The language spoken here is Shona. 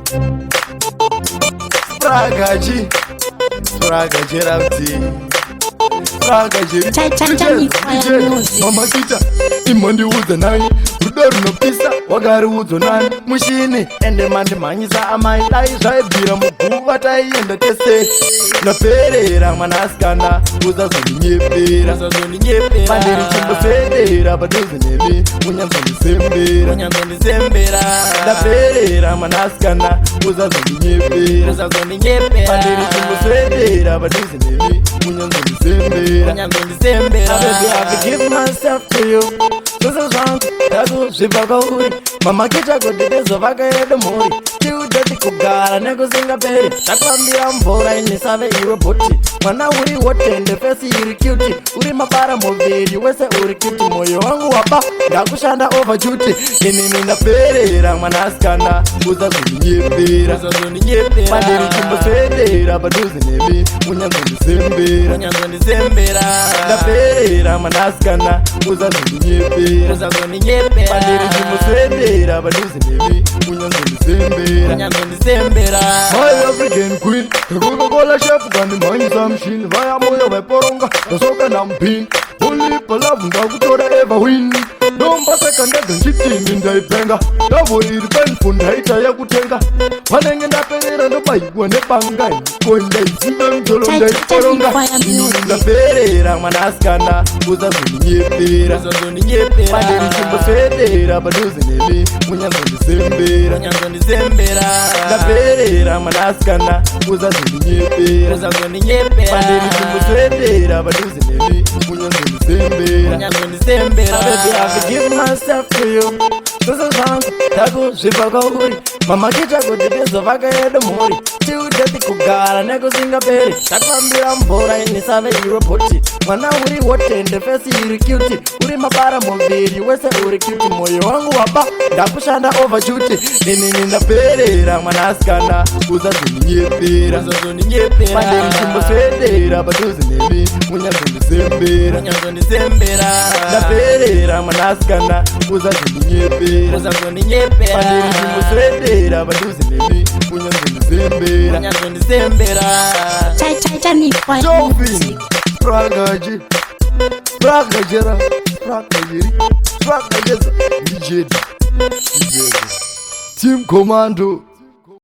Spragaji Rauti Mama Kita Imondi uzo nani Rudoru no pisa Wagari uzo nani Mushini Ende mandi manyisa amai Dai zvaibira muguva taienda tese Naperera manaskana Uza zoninyepera Pandiri chimbosvedera Paduzi nemi Munyanzo ndisembera Naperera manaskana Uza zoninyepera Pandiri chimbosvedera Paduzi nemi Munyanzo ndisembera Baby, I could give myself to you. Tuzo zangu, tagu zvipakauri Mama Kita kudedezo vakaeda mhuri Tiudati kugara nekuzinga peri Takwambira mvura inisave iwe boti Mwana uri wotende fesi iri cute Uri mabara muviri wese uri cute Moyo wangu wapa ndakushanda over duty Inini ndaperera mwanaskana Uza kuninyepera Pandiri chimbosvedera Paduzi nemi Munyanzo ndisembera Ndaperera mwanaskana Uza kuninyepera Pandiri chimbosvedera Paduzi nemi Munyanzo ndisembera My African queen Coca-Cola chef Gani manyisa machine Vaya moyo veporonga Tasoka na mpini Only palavu ndakutora ever win Domba sekandega nchitini ndaipenga Davo iri penfu ndaita ya kutenga Panenge ndaperera ndobaigwa nebanga Kwenda izinda mzolo ndaiporonga Ndaperera mwanaskana Uza zoninyepera Pandiri chimbosvedera Paduzi nemi Munyanzo ndisembera Ndaperera mwanaskana Uza zoninyepera Pandiri chimbosvedera Paduzi nemi Munyanzo ndisembera Baby, I could give myself to you. Tuzo zangu, tagu zvipakauri Mama Kita kudedezo vakaeda mhuri Tiudati kugara nekuzinga peri Takwambira mvura inisave iwe boti Mwana uri wotende fesi iri cute Uri mabara muviri wese uri cute Moyo wangu wapa ndakushanda over duty Nini ndaperera mwanaskana Uza zoninyepera Pandiri chimbosvedera Paduzi nemi Munyanzo ndisembera Ndaperera mwanaskana Uza zoninyepera Pandiri chimbosvedera Paduzi nemi Munyanzo ndisembera Jovi Spragaji Spragajera Team Commando